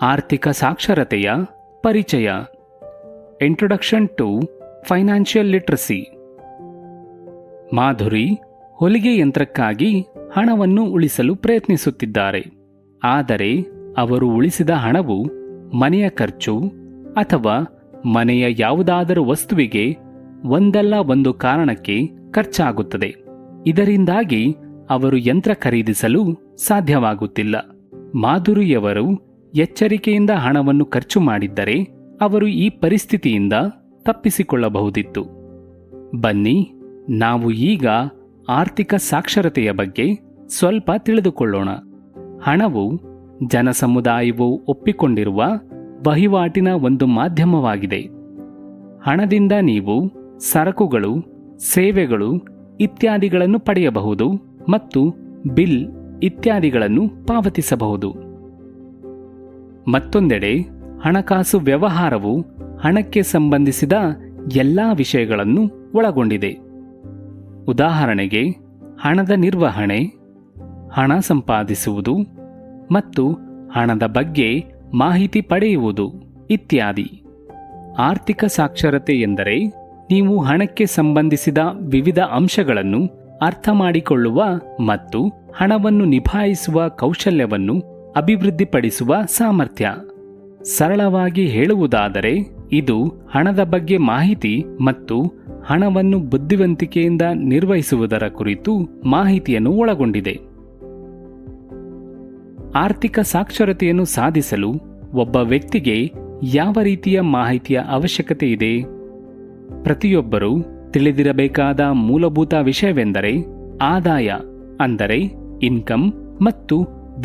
ಆರ್ಥಿಕ ಸಾಕ್ಷರತೆಯ ಪರಿಚಯ. Introduction to financial literacy. Madhuri ಹೊಲಿಗೆ ಯಂತ್ರಕ್ಕಾಗಿ ಹಣವನ್ನು ಉಳಿಸಲು ಪ್ರಯತ್ನಿಸುತ್ತಿದ್ದಾರೆ. ಆದರೆ ಅವರು ಉಳಿಸಿದ ಹಣವು ಮನೆಯ ಖರ್ಚು ಅಥವಾ ಮನೆಯ ಯಾವುದಾದರೂ ವಸ್ತುವಿಗೆ ಒಂದಲ್ಲ ಒಂದು ಕಾರಣಕ್ಕೆ ಖರ್ಚಾಗುತ್ತದೆ. ಇದರಿಂದಾಗಿ ಅವರು ಯಂತ್ರ ಖರೀದಿಸಲು ಸಾಧ್ಯವಾಗುತ್ತಿಲ್ಲ. ಮಾಧುರಿಯವರು ಎಚ್ಚರಿಕೆಯಿಂದ ಹಣವನ್ನು ಖರ್ಚು ಮಾಡಿದ್ದರೆ ಅವರು ಈ ಪರಿಸ್ಥಿತಿಯಿಂದ ತಪ್ಪಿಸಿಕೊಳ್ಳಬಹುದಿತ್ತು. ಬನ್ನಿ, ನಾವು ಈಗ ಆರ್ಥಿಕ ಸಾಕ್ಷರತೆಯ ಬಗ್ಗೆ ಸ್ವಲ್ಪ ತಿಳಿದುಕೊಳ್ಳೋಣ. ಹಣವು ಜನಸಮುದಾಯವು ಒಪ್ಪಿಕೊಂಡಿರುವ ವಹಿವಾಟಿನ ಒಂದು ಮಾಧ್ಯಮವಾಗಿದೆ. ಹಣದಿಂದ ನೀವು ಸರಕುಗಳು, ಸೇವೆಗಳು ಇತ್ಯಾದಿಗಳನ್ನು ಪಡೆಯಬಹುದು ಮತ್ತು ಬಿಲ್ ಇತ್ಯಾದಿಗಳನ್ನು ಪಾವತಿಸಬಹುದು. ಮತ್ತೊಂದೆಡೆ ಹಣಕಾಸು ವ್ಯವಹಾರವು ಹಣಕ್ಕೆ ಸಂಬಂಧಿಸಿದ ಎಲ್ಲ ವಿಷಯಗಳನ್ನು ಒಳಗೊಂಡಿದೆ. ಉದಾಹರಣೆಗೆ ಹಣದ ನಿರ್ವಹಣೆ, ಹಣ ಸಂಪಾದಿಸುವುದು ಮತ್ತು ಹಣದ ಬಗ್ಗೆ ಮಾಹಿತಿ ಪಡೆಯುವುದು ಇತ್ಯಾದಿ. ಆರ್ಥಿಕ ಸಾಕ್ಷರತೆ ಎಂದರೆ ನೀವು ಹಣಕ್ಕೆ ಸಂಬಂಧಿಸಿದ ವಿವಿಧ ಅಂಶಗಳನ್ನು ಅರ್ಥ ಮಾಡಿಕೊಳ್ಳುವ ಮತ್ತು ಹಣವನ್ನು ನಿಭಾಯಿಸುವ ಕೌಶಲ್ಯವನ್ನು ಅಭಿವೃದ್ಧಿಪಡಿಸುವ ಸಾಮರ್ಥ್ಯ. ಸರಳವಾಗಿ ಹೇಳುವುದಾದರೆ ಇದು ಹಣದ ಬಗ್ಗೆ ಮಾಹಿತಿ ಮತ್ತು ಹಣವನ್ನು ಬುದ್ಧಿವಂತಿಕೆಯಿಂದ ನಿರ್ವಹಿಸುವುದರ ಕುರಿತು ಮಾಹಿತಿಯನ್ನು ಒಳಗೊಂಡಿದೆ. ಆರ್ಥಿಕ ಸಾಕ್ಷರತೆಯನ್ನು ಸಾಧಿಸಲು ಒಬ್ಬ ವ್ಯಕ್ತಿಗೆ ಯಾವ ರೀತಿಯ ಮಾಹಿತಿಯ ಅವಶ್ಯಕತೆ ಇದೆ? ಪ್ರತಿಯೊಬ್ಬರೂ ತಿಳಿದಿರಬೇಕಾದ ಮೂಲಭೂತ ವಿಷಯವೆಂದರೆ ಆದಾಯ ಅಂದರೆ ಇನ್ಕಮ್ ಮತ್ತು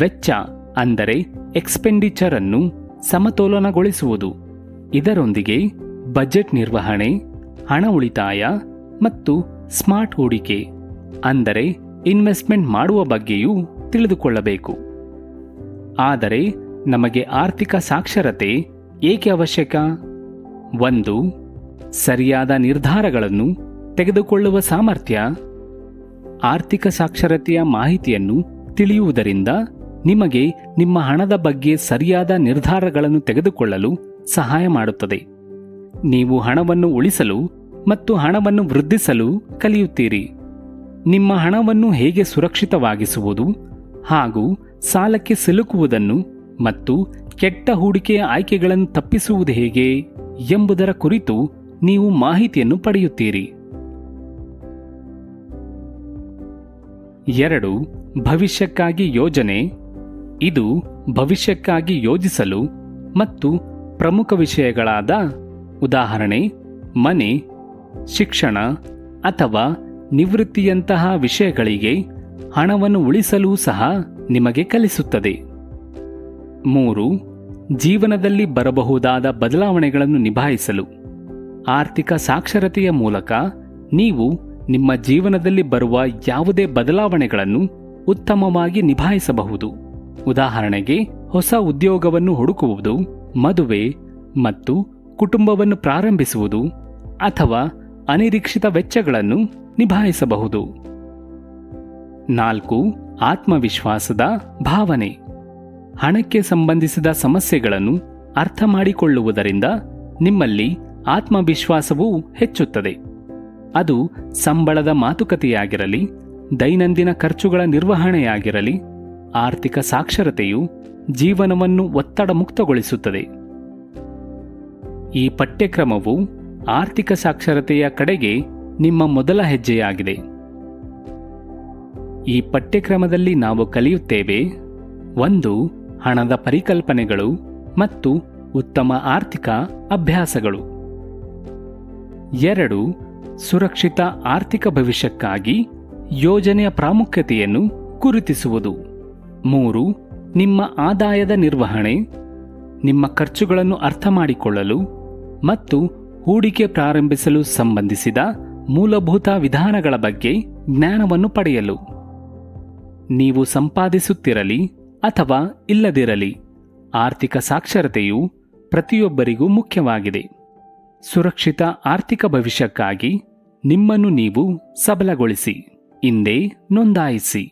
ವೆಚ್ಚ ಅಂದರೆ ಎಕ್ಸ್ಪೆಂಡಿಚರ್ ಅನ್ನು ಸಮತೋಲನಗೊಳಿಸುವುದು. ಇದರೊಂದಿಗೆ ಬಜೆಟ್ ನಿರ್ವಹಣೆ, ಹಣ ಉಳಿತಾಯ ಮತ್ತು ಸ್ಮಾರ್ಟ್ ಹೂಡಿಕೆ ಅಂದರೆ ಇನ್ವೆಸ್ಟ್ಮೆಂಟ್ ಮಾಡುವ ಬಗ್ಗೆಯೂ ತಿಳಿದುಕೊಳ್ಳಬೇಕು. ಆದರೆ ನಮಗೆ ಆರ್ಥಿಕ ಸಾಕ್ಷರತೆ ಏಕೆ ಅವಶ್ಯಕ? 1. ಸರಿಯಾದ ನಿರ್ಧಾರಗಳನ್ನು ತೆಗೆದುಕೊಳ್ಳುವ ಸಾಮರ್ಥ್ಯ. ಆರ್ಥಿಕ ಸಾಕ್ಷರತೆಯ ಮಾಹಿತಿಯನ್ನು ತಿಳಿಯುವುದರಿಂದ ನಿಮಗೆ ನಿಮ್ಮ ಹಣದ ಬಗ್ಗೆ ಸರಿಯಾದ ನಿರ್ಧಾರಗಳನ್ನು ತೆಗೆದುಕೊಳ್ಳಲು ಸಹಾಯ ಮಾಡುತ್ತದೆ. ನೀವು ಹಣವನ್ನು ಉಳಿಸಲು ಮತ್ತು ಹಣವನ್ನು ವೃದ್ಧಿಸಲು ಕಲಿಯುತ್ತೀರಿ. ನಿಮ್ಮ ಹಣವನ್ನು ಹೇಗೆ ಸುರಕ್ಷಿತವಾಗಿಸುವುದು ಹಾಗೂ ಸಾಲಕ್ಕೆ ಸಿಲುಕುವುದನ್ನು ಮತ್ತು ಕೆಟ್ಟ ಹೂಡಿಕೆಯ ಆಯ್ಕೆಗಳನ್ನು ತಪ್ಪಿಸುವುದು ಹೇಗೆ ಎಂಬುದರ ಕುರಿತು ನೀವು ಮಾಹಿತಿಯನ್ನು ಪಡೆಯುತ್ತೀರಿ. 2. ಭವಿಷ್ಯಕ್ಕಾಗಿ ಯೋಜನೆ. ಇದು ಭವಿಷ್ಯಕ್ಕಾಗಿ ಯೋಜಿಸಲು ಮತ್ತು ಪ್ರಮುಖ ವಿಷಯಗಳಾದ ಉದಾಹರಣೆ ಮನೆ, ಶಿಕ್ಷಣ ಅಥವಾ ನಿವೃತ್ತಿಯಂತಹ ವಿಷಯಗಳಿಗೆ ಹಣವನ್ನು ಉಳಿಸಲು ಸಹ ನಿಮಗೆ ಕಲಿಸುತ್ತದೆ. 3. ಜೀವನದಲ್ಲಿ ಬರಬಹುದಾದ ಬದಲಾವಣೆಗಳನ್ನು ನಿಭಾಯಿಸಲು. ಆರ್ಥಿಕ ಸಾಕ್ಷರತೆಯ ಮೂಲಕ ನೀವು ನಿಮ್ಮ ಜೀವನದಲ್ಲಿ ಬರುವ ಯಾವುದೇ ಬದಲಾವಣೆಗಳನ್ನು ಉತ್ತಮವಾಗಿ ನಿಭಾಯಿಸಬಹುದು. ಉದಾಹರಣೆಗೆ ಹೊಸ ಉದ್ಯೋಗವನ್ನು ಹುಡುಕುವುದು, ಮದುವೆ ಮತ್ತು ಕುಟುಂಬವನ್ನು ಪ್ರಾರಂಭಿಸುವುದು ಅಥವಾ ಅನಿರೀಕ್ಷಿತ ವೆಚ್ಚಗಳನ್ನು ನಿಭಾಯಿಸಬಹುದು. 4. ಆತ್ಮವಿಶ್ವಾಸದ ಭಾವನೆ. ಹಣಕ್ಕೆ ಸಂಬಂಧಿಸಿದ ಸಮಸ್ಯೆಗಳನ್ನು ಅರ್ಥ ಮಾಡಿಕೊಳ್ಳುವುದರಿಂದ ನಿಮ್ಮಲ್ಲಿ ಆತ್ಮವಿಶ್ವಾಸವೂ ಹೆಚ್ಚುತ್ತದೆ. ಅದು ಸಂಬಳದ ಮಾತುಕತೆಯಾಗಿರಲಿ, ದೈನಂದಿನ ಖರ್ಚುಗಳ ನಿರ್ವಹಣೆಯಾಗಿರಲಿ, ಆರ್ಥಿಕ ಸಾಕ್ಷರತೆಯು ಜೀವನವನ್ನು ಒತ್ತಡ ಮುಕ್ತಗೊಳಿಸುತ್ತದೆ. ಈ ಪಠ್ಯಕ್ರಮವು ಆರ್ಥಿಕ ಸಾಕ್ಷರತೆಯ ಕಡೆಗೆ ನಿಮ್ಮ ಮೊದಲ ಹೆಜ್ಜೆಯಾಗಿದೆ. ಈ ಪಠ್ಯಕ್ರಮದಲ್ಲಿ ನಾವು ಕಲಿಯುತ್ತೇವೆ: 1. ಹಣದ ಪರಿಕಲ್ಪನೆಗಳು ಮತ್ತು ಉತ್ತಮ ಆರ್ಥಿಕ ಅಭ್ಯಾಸಗಳು. 2. ಸುರಕ್ಷಿತ ಆರ್ಥಿಕ ಭವಿಷ್ಯಕ್ಕಾಗಿ ಯೋಜನೆಯ ಪ್ರಾಮುಖ್ಯತೆಯನ್ನು ಗುರುತಿಸುವುದು. 3. ನಿಮ್ಮ ಆದಾಯದ ನಿರ್ವಹಣೆ, ನಿಮ್ಮ ಖರ್ಚುಗಳನ್ನು ಅರ್ಥ ಮಾಡಿಕೊಳ್ಳಲು ಮತ್ತು ಹೂಡಿಕೆ ಪ್ರಾರಂಭಿಸಲು ಸಂಬಂಧಿಸಿದ ಮೂಲಭೂತ ವಿಧಾನಗಳ ಬಗ್ಗೆ ಜ್ಞಾನವನ್ನು ಪಡೆಯಲು. ನೀವು ಸಂಪಾದಿಸುತ್ತಿರಲಿ ಅಥವಾ ಇಲ್ಲದಿರಲಿ, ಆರ್ಥಿಕ ಸಾಕ್ಷರತೆಯು ಪ್ರತಿಯೊಬ್ಬರಿಗೂ ಮುಖ್ಯವಾಗಿದೆ. ಸುರಕ್ಷಿತ ಆರ್ಥಿಕ ಭವಿಷ್ಯಕ್ಕಾಗಿ ನಿಮ್ಮನ್ನು ನೀವು ಸಬಲಗೊಳಿಸಿ. ಇಂದೇ ನೋಂದಾಯಿಸಿ.